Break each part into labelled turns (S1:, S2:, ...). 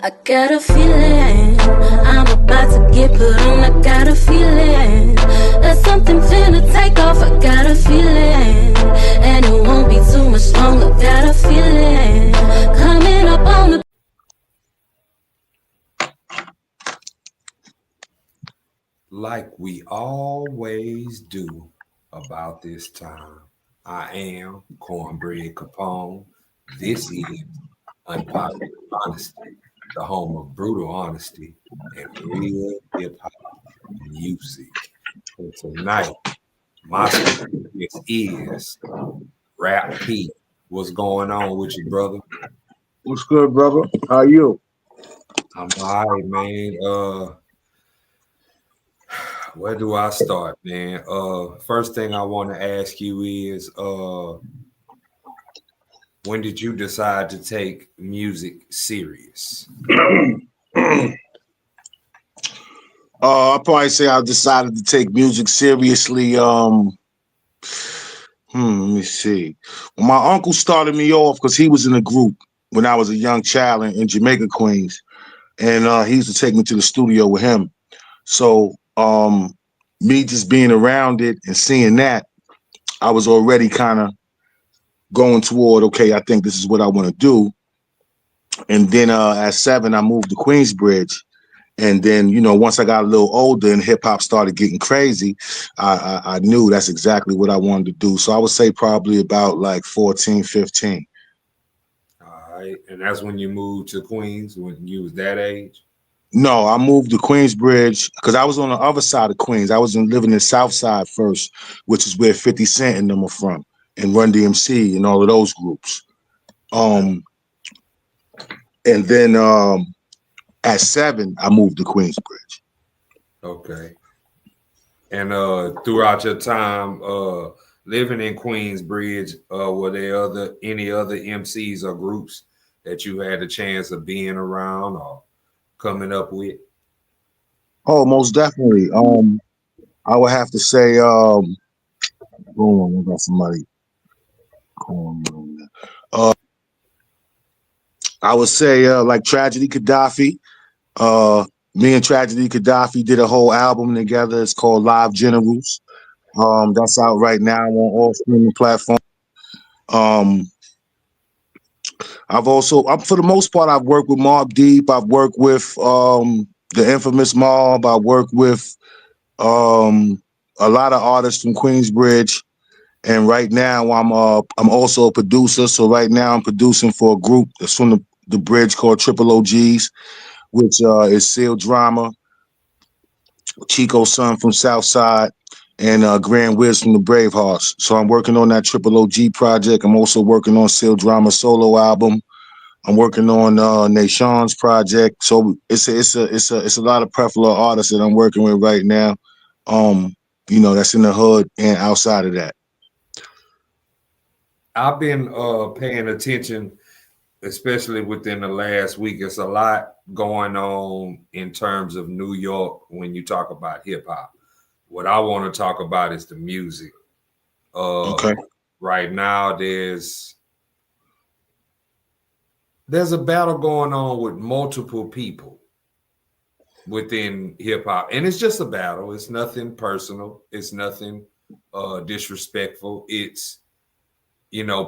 S1: I got a feeling I'm about to get put on. I got a feeling that something finna take off. I got a feeling, and it won't be too much longer. Got a feeling coming up on the.
S2: Like we always do about this time, I am Cornbread Capone. This is Unpopular Honesty, the home of brutal honesty and real hip hop music. And tonight, my special guest is Rap P. What's going on with you, brother?
S3: What's good, brother? How you?
S2: I'm all right, man. Where do I start, man? First thing I want to ask you is, when did you decide to take music serious?
S3: I'll probably say I decided to take music seriously. Let me see. Well, my uncle started me off because he was in a group when I was a young child in Jamaica, Queens, and he used to take me to the studio with him. So, me just being around it and seeing that, I was already kind of going toward, okay, I think this is what I want to do. And then at 7, I moved to Queensbridge. And then, once I got a little older and hip hop started getting crazy, I knew that's exactly what I wanted to do. So I would say probably about like 14, 15.
S2: All right. And that's when you moved to Queens, when you was that age?
S3: No, I moved to Queensbridge because I was on the other side of Queens. I was living in South Side first, which is where 50 Cent and them are from, and Run DMC and all of those groups. And then at 7, I moved to Queensbridge.
S2: Okay. And throughout your time living in Queensbridge, were there any other MCs or groups that you had a chance of being around or coming up with?
S3: Oh, most definitely. I would have to say, hold on, I got somebody calling me. I would say like Tragedy Gaddafi. Me and Tragedy Gaddafi did a whole album together. It's called Live Generals. That's out right now on all streaming platforms. For the most part, I've worked with Mobb Deep. I've worked with the infamous Mob. I worked with a lot of artists from Queensbridge. And right now, I'm also a producer. So right now, I'm producing for a group that's from the bridge called Triple OGs, which is Seal Drama, Chico's son from Southside, and Grand Wiz from the Bravehearts. So I'm working on that Triple OG project. I'm also working on Seal Drama solo album. I'm working on Nashawn's project. So it's a lot of prevalent artists that I'm working with right now. That's in the hood and outside of that.
S2: I've been paying attention, especially within the last week. It's a lot going on in terms of New York when you talk about hip hop. What I want to talk about is the music.
S3: Okay.
S2: Right now, there's a battle going on with multiple people within hip hop, and it's just a battle. It's nothing personal. It's nothing disrespectful. It's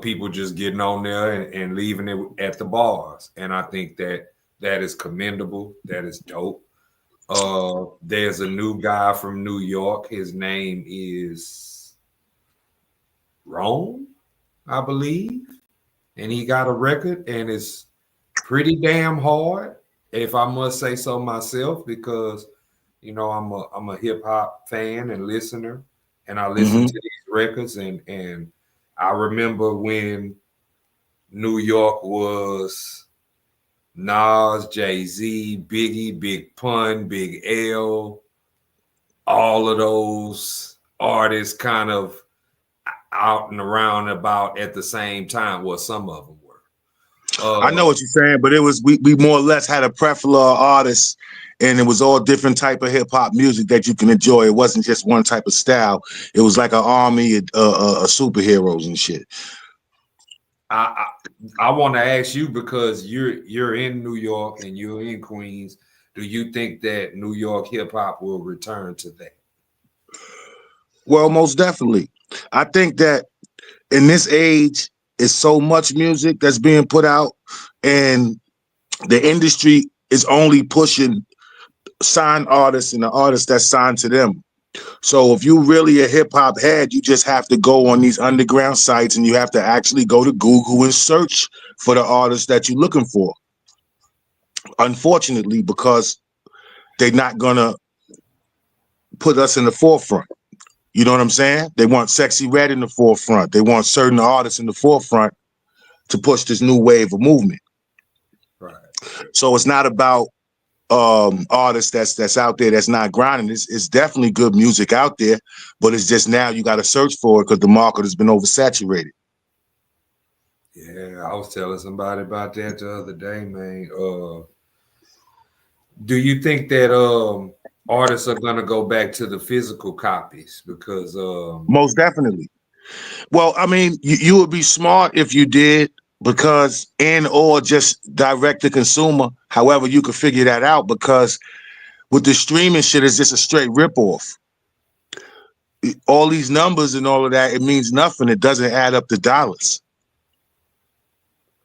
S2: people just getting on there and leaving it at the bars. And I think that is commendable. That is dope. There's a new guy from New York. His name is Rome, I believe. And he got a record, and it's pretty damn hard, if I must say so myself, because, I'm a hip hop fan and listener, and I listen to these records, and I remember when New York was Nas, Jay-Z, Biggie, Big Pun, Big L, all of those artists kind of out and around about at the same time. Well, some of them were.
S3: I know what you're saying, but it was we more or less had a plethora of artists, and it was all different type of hip hop music that you can enjoy. It wasn't just one type of style. It was like an army of superheroes and shit.
S2: I want to ask you, because you're in New York and you're in Queens. Do you think that New York hip hop will return to that?
S3: Well, most definitely. I think that in this age, is so much music that's being put out, and the industry is only pushing signed artists and the artists that signed to them. So if you really a hip hop head, you just have to go on these underground sites and you have to actually go to Google and search for the artists that you're looking for. Unfortunately, because they're not gonna put us in the forefront. You know what I'm saying? They want Sexy Red in the forefront. They want certain artists in the forefront to push this new wave of movement.
S2: Right.
S3: So it's not about artists that's out there that's not grinding. It's definitely good music out there, but it's just now you got to search for it because the market has been oversaturated.
S2: Yeah, I was telling somebody about that the other day, man. Do you think that artists are gonna go back to the physical copies? Because
S3: Most definitely. Well, I mean, you would be smart if you did, because or just direct to consumer. However, you could figure that out, because with the streaming shit, it's just a straight ripoff. All these numbers and all of that, it means nothing. It doesn't add up to dollars.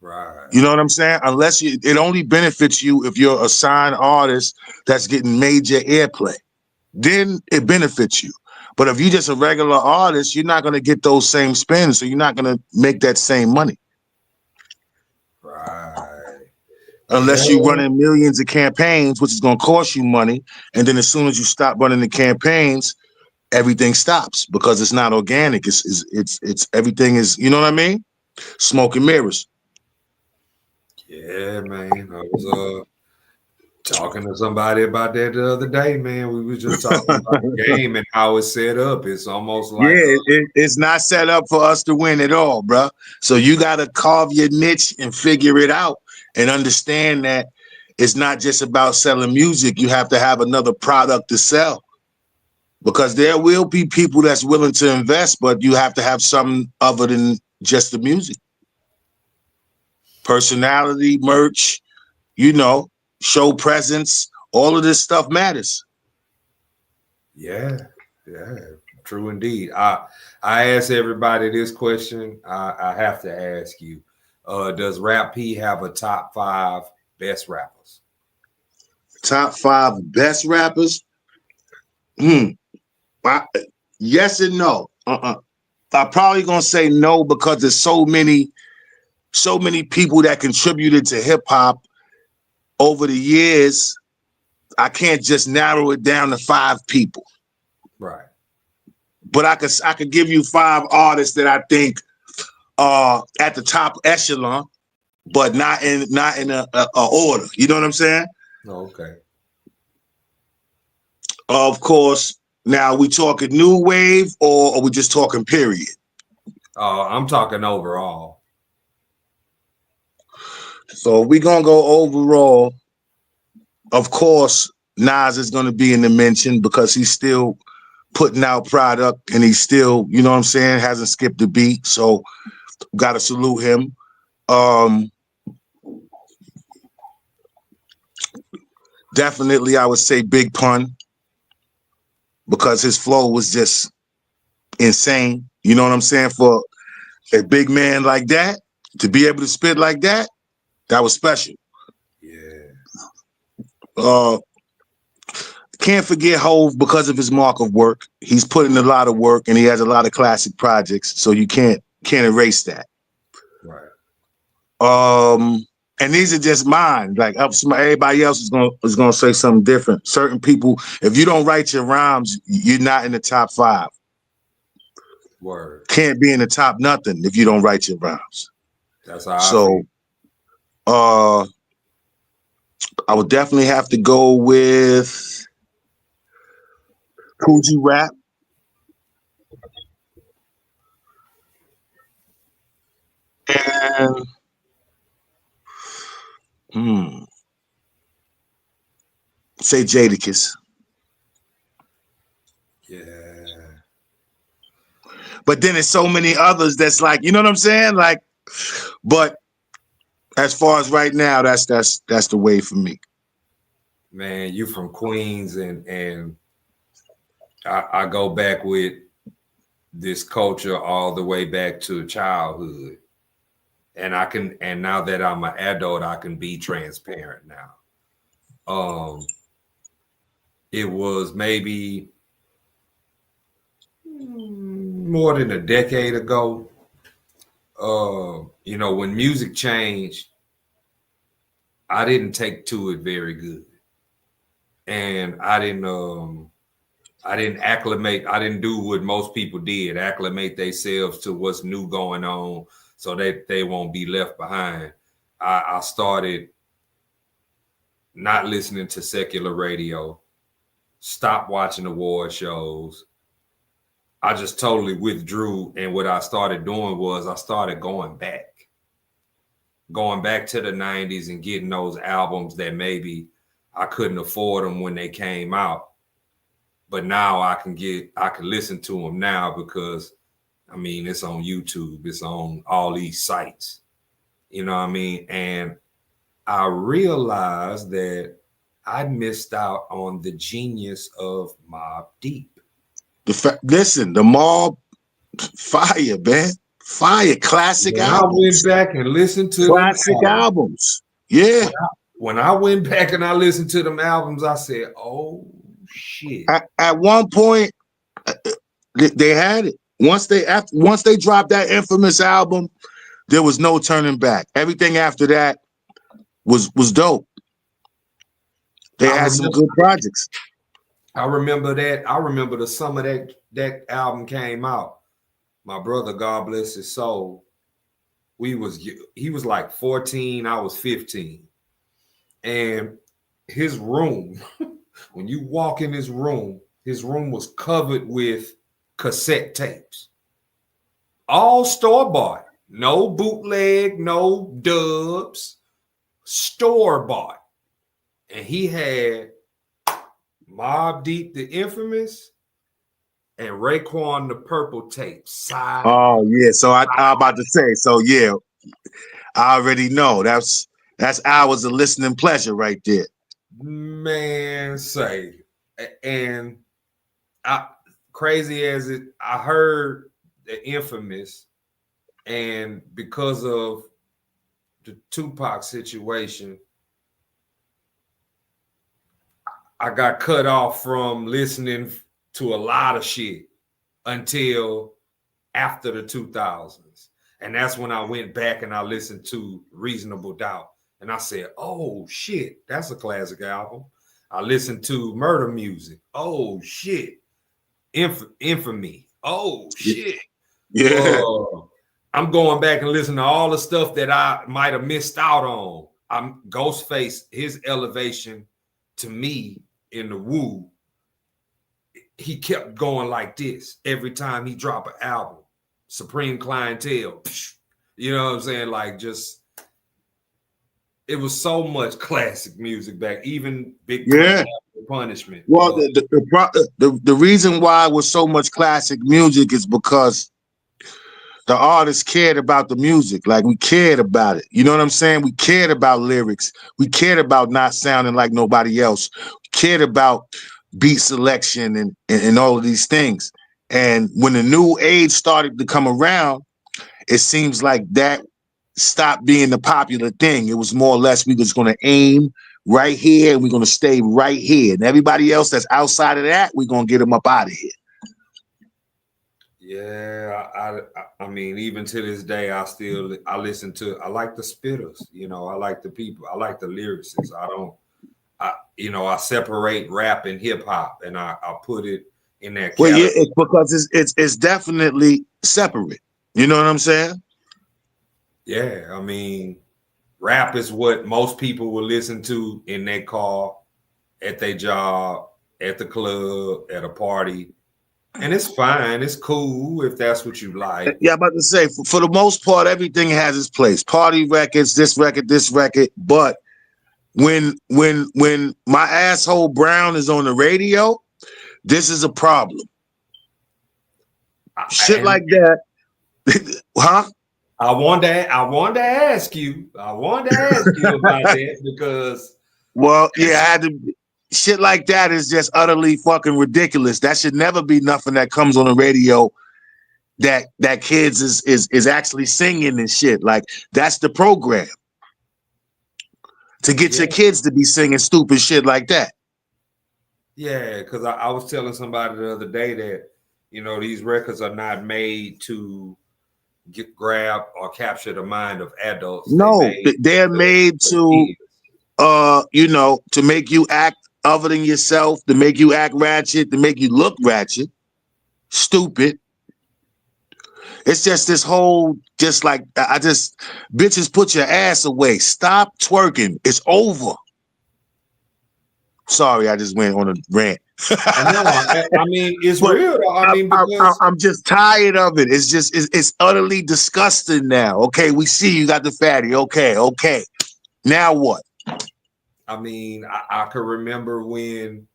S2: right.
S3: You know what I'm saying? Unless it only benefits you if you're a signed artist that's getting major airplay. Then it benefits you. But if you're just a regular artist, you're not going to get those same spins, so you're not going to make that same money.
S2: Right.
S3: Unless
S2: Yeah.
S3: you're running millions of campaigns, which is going to cost you money. And then as soon as you stop running the campaigns, everything stops because it's not organic. It's everything is, you know what I mean? Smoke and mirrors.
S2: Yeah, man. I was talking to somebody about that the other day, man. We was just talking about the game and how it's set up. It's almost like
S3: It's not set up for us to win at all, bro. So you got to carve your niche and figure it out and understand that it's not just about selling music. You have to have another product to sell, because there will be people that's willing to invest, but you have to have something other than just the music. Personality, merch, show presence, all of this stuff matters.
S2: yeah, true indeed. I ask everybody this question. I have to ask you: does Rap P have a top 5 best rappers?
S3: Top 5 best rappers? Yes and no. I'm probably gonna say no, because there's so many people that contributed to hip hop over the years. I can't just narrow it down to 5 people.
S2: Right.
S3: But I could give you 5 artists that I think are at the top echelon, but not in a order. You know what I'm saying?
S2: Okay.
S3: Of course. Now, we talking new wave, or are we just talking period?
S2: I'm talking overall.
S3: So we're gonna go overall. Of course, Nas is gonna be in the mention because he's still putting out product and he's still, you know what I'm saying, hasn't skipped a beat. So gotta salute him. Definitely, I would say Big Pun, because his flow was just insane. You know what I'm saying? For a big man like that to be able to spit like that, that was special.
S2: Yeah.
S3: Can't forget Hove because of his mark of work. He's put in a lot of work and he has a lot of classic projects, so you can't erase that.
S2: Right.
S3: And these are just mine. Like everybody else is gonna say something different. Certain people, if you don't write your rhymes, you're not in the top 5.
S2: Word.
S3: Can't be in the top nothing if you don't write your rhymes.
S2: That's how
S3: So, I would definitely have to go with Coogee Rap. And say Jadakiss.
S2: Yeah.
S3: But then there's so many others that's like, you know what I'm saying? Like, But as far as right now, that's the way for me.
S2: Man, you from Queens, and I go back with this culture all the way back to childhood. And now that I'm an adult, I can be transparent now. It was maybe more than a decade ago. When music changed, I didn't take to it very good. And I didn't acclimate. I didn't do what most people did, acclimate themselves to what's new going on so that they won't be left behind. I started not listening to secular radio, stopped watching award shows. I just totally withdrew. And what I started doing was I started going back to the 90s and getting those albums that maybe I couldn't afford them when they came out. But now I can listen to them now because, I mean, it's on YouTube. It's on all these sites. You know what I mean? And I realized that I missed out on the genius of Mobb Deep.
S3: Listen, the Mobb, fire, man. Fire, classic albums.
S2: I went back and listened to
S3: classic albums. Yeah.
S2: When I went back and I listened to them albums, I said, oh, shit.
S3: At one point, they had it. Once they dropped that infamous album, there was no turning back. Everything after that was dope. They had some good projects.
S2: I remember that. I remember the summer that album came out. My brother, God bless his soul, he was like 14, I was 15. And his room, when you walk in his room was covered with cassette tapes. All store-bought. No bootleg, no dubs. Store-bought. And he had Mobb Deep, the infamous, and Raekwon the Purple tapes.
S3: Oh yeah, so I'm about to say. So yeah, I already know that's hours of listening pleasure right there.
S2: Man, say, and crazy as it, I heard the infamous, and because of the Tupac situation, I got cut off from listening to a lot of shit until after the 2000s. And that's when I went back and I listened to Reasonable Doubt. And I said, oh, shit, that's a classic album. I listened to Murder Music. Oh, shit. Infamy. Oh, shit.
S3: Yeah.
S2: I'm going back and listening to all the stuff that I might have missed out on. Ghostface, his elevation to me in the Woo, he kept going like this every time he dropped an album. Supreme Clientele. You know what I'm saying? Like, just, it was so much classic music back, even Big Punishment.
S3: Well, the reason why it was so much classic music is because the artists cared about the music. Like, we cared about it. You know what I'm saying? We cared about lyrics. We cared about not sounding like nobody else. We cared about beat selection and all of these things. And when the new age started to come around, it seems like that stopped being the popular thing. It was more or less, we was going to aim right here and we're going to stay right here. And everybody else that's outside of that, we're going to get them up out of here.
S2: Yeah, I mean, even to this day, I listen to, I like the spitters, you know, I like the people, I like the lyricists. I separate rap and hip hop, and I put it in that category.
S3: Well, yeah, it's because it's definitely separate. You know what I'm saying?
S2: Yeah, I mean, rap is what most people will listen to in their car, at their job, at the club, at a party. And it's fine. It's cool if that's what you like.
S3: Yeah, I'm about to say, for the most part, everything has its place. Party records, this record. But when my asshole Brown is on the radio, this is a problem. Shit like that. Huh?
S2: I wanted to ask you about that because
S3: Well, yeah, I had to. Shit like that is just utterly fucking ridiculous. That should never be nothing that comes on the radio that kids is actually singing and shit. Like that's the program to get your kids to be singing stupid shit like that.
S2: Yeah, because I was telling somebody the other day that these records are not made to grab or capture the mind of adults.
S3: No, they're made to to make you act other than yourself, to make you act ratchet, to make you look ratchet, stupid. It's just this whole, just like, bitches, put your ass away. Stop twerking. It's over. Sorry, I just went on a rant.
S2: I mean, it's real. I mean, because
S3: I'm just tired of it. It's utterly disgusting now. Okay, we see you got the fatty. Okay. Now what?
S2: I mean, I can remember when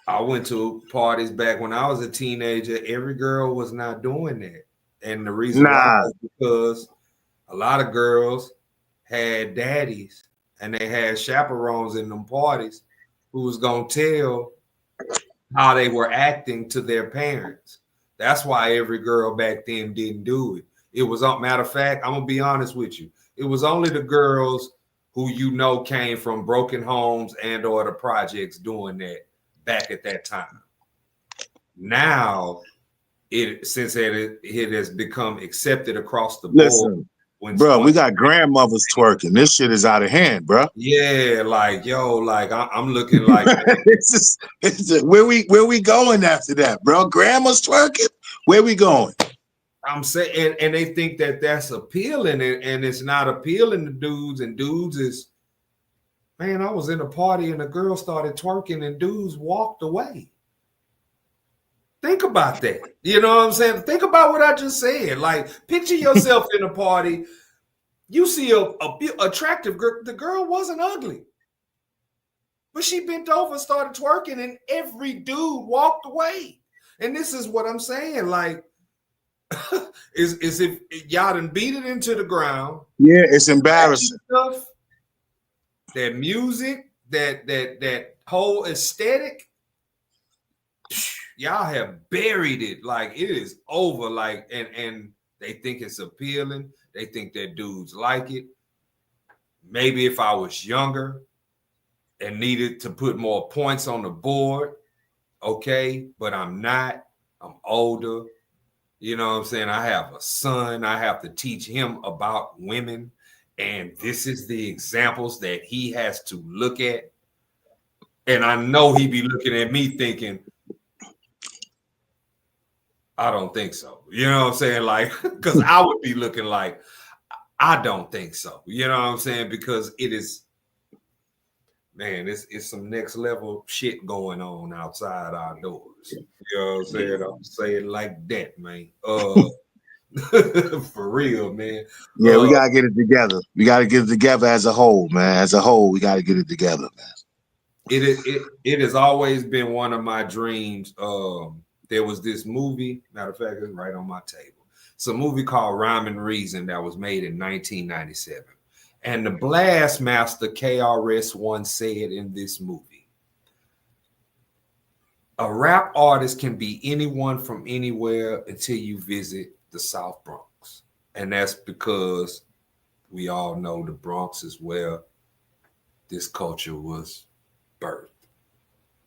S2: I went to parties back when I was a teenager. Every girl was not doing that. And the reason why is because a lot of girls had daddies and they had chaperones in them parties who was going to tell how they were acting to their parents. That's why every girl back then didn't do it. It was, matter of fact, I'm going to be honest with you. It was only the girls who came from broken homes and or the projects doing that back at that time. Now, it has become accepted across the board.
S3: Listen, bro, we got grandmothers twerking. This shit is out of hand, bro.
S2: Yeah, like I'm looking like
S3: where we going after that, bro? Grandma's twerking. Where we going?
S2: I'm saying, and they think that that's appealing, and it's not appealing to dudes. And dudes is, man, I was in a party and a girl started twerking, and dudes walked away. Think about that. You know what I'm saying? Think about what I just said. Like, picture yourself in a party. You see a attractive girl. The girl wasn't ugly, but she bent over, started twerking, and every dude walked away. And this is what I'm saying. Like, is if y'all done beat it into the ground.
S3: Yeah, it's embarrassing.
S2: That music, that whole aesthetic, y'all have buried it. Like, it is over. Like, and they think it's appealing. They think that dudes like it. Maybe if I was younger and needed to put more points on the board, okay, but I'm not. I'm older. You know what I'm saying? I have a son. I have to teach him about women. And this is the examples that he has to look at. And I know he be looking at me thinking, I don't think so. You know what I'm saying? Like, because I would be looking like, I don't think so. You know what I'm saying? Because it is, man, it's some next level shit going on outside our doors. You know what I'm saying? I'm saying like that, man. For real, man.
S3: Yeah, we gotta get it together. We gotta get it together as a whole, man. As a whole, we gotta get it together, man.
S2: It has always been one of my dreams. There was this movie, matter of fact, it's right on my table. It's a movie called Rhyme and Reason that was made in 1997. And the Blast Master KRS once said in this movie, a rap artist can be anyone from anywhere until you visit the South Bronx. And that's because we all know the Bronx is where this culture was birthed.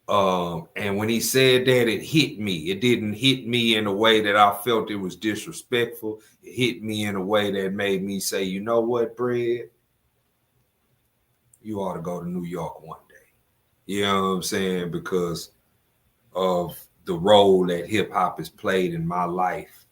S2: And when he said that, it hit me. It didn't hit me in a way that I felt it was disrespectful. It hit me in a way that made me say, you know what, Brad? You ought to go to New York one day. You know what I'm saying? Because of the role that hip hop has played in my life.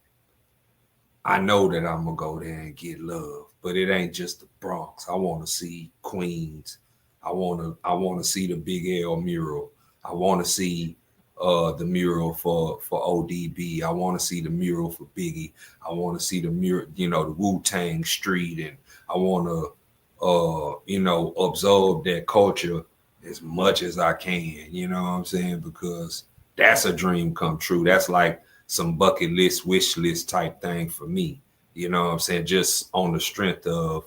S2: I know that I'm gonna go there and get love, but it ain't just the Bronx. I want to see Queens. I want to see the Big L mural. I want to see the mural for ODB. I want to see the mural for Biggie. I want to see the mural, the Wu-Tang Street, and I want to, absorb that culture as much as I can. You know what I'm saying? Because that's a dream come true. That's like some bucket list, wish list type thing for me. you know what I'm saying, just on the strength of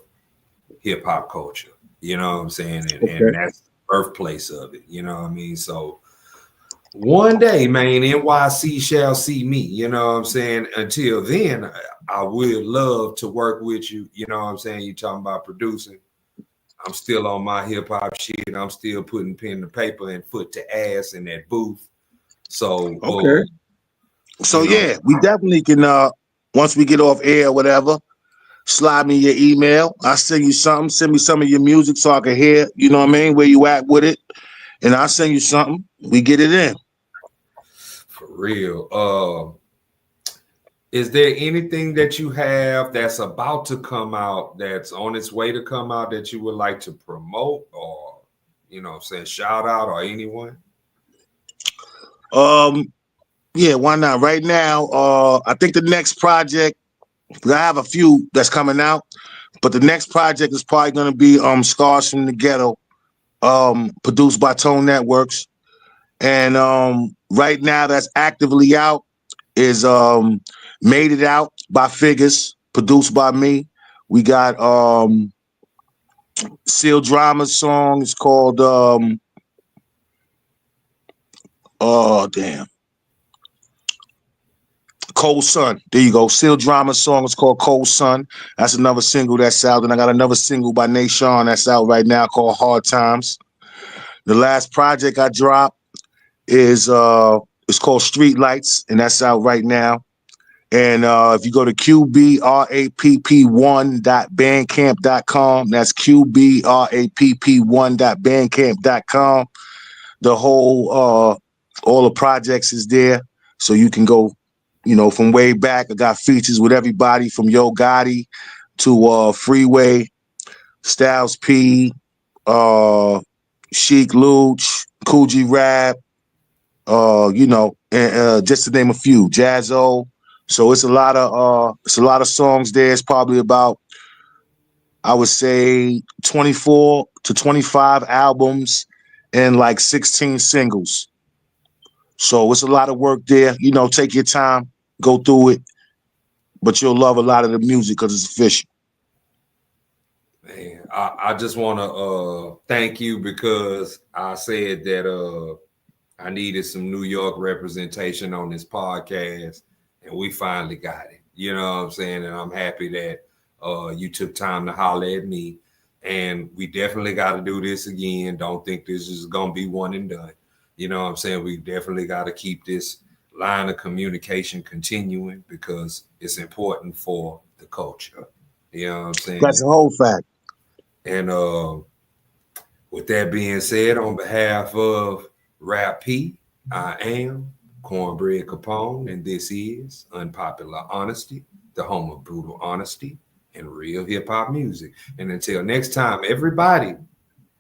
S2: hip hop culture, you know what I'm saying, and that's the birthplace of it, you know what I mean. So one day, man, NYC shall see me, you know what I'm saying. Until then, I would love to work with you, you know what I'm saying. You talking about producing. I'm still on my hip hop shit. I'm still putting pen to paper and foot to ass in that booth. So,
S3: So
S2: you know,
S3: yeah, we definitely can. Once we get off air, or whatever, slide me your email. I'll send you something. Send me some of your music so I can hear. You know what I mean? Where you at with it? And I'll send you something. We get it in.
S2: for real. Is there anything that you have that's about to come out, that's on its way to come out, that you would like to promote, or, you know what I'm saying, shout out, or anyone?
S3: Yeah, why not? Right now, I think the next project, 'cause I have a few that's coming out, but the next project is probably gonna be Scars from the Ghetto, produced by Tone Networks. And right now that's actively out is Made It Out by Figures, produced by me. We got Seal Drama's song. It's called oh damn. Cold Sun. There you go. Seal Drama's song is called Cold Sun. That's another single that's out. And I got another single by Nashawn that's out right now called Hard Times. The last project I dropped is it's called Street Lights, and that's out right now. And if you go to QBRAPP1.bandcamp.com, that's QBRAPP1.bandcamp.com. The whole all the projects is there. So you can go, from way back. I got features with everybody from Yo Gotti to Freeway, Styles P, Chic Luch, Cool G Rap, and just to name a few, Jazzo. So it's a lot of songs there. It's probably about, I would say, 24 to 25 albums and like 16 singles. So it's a lot of work there. Take your time, go through it, but you'll love a lot of the music because it's official.
S2: Man, I just want to thank you, because I said that I needed some New York representation on this podcast, and we finally got it. You know what I'm saying? And I'm happy that you took time to holler at me. And we definitely got to do this again. Don't think this is going to be one and done. You know what I'm saying? We definitely got to keep this line of communication continuing, because it's important for the culture. You know what I'm saying?
S3: That's a whole fact.
S2: And with that being said, on behalf of Rap P, I am Cornbread Capone, and this is Unpopular Honesty, the home of brutal honesty and real hip hop music. And until next time, everybody,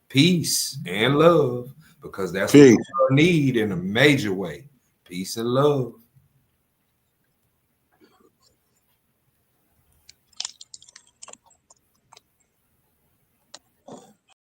S2: peace and love, because that's what we need in a major way. Peace and love.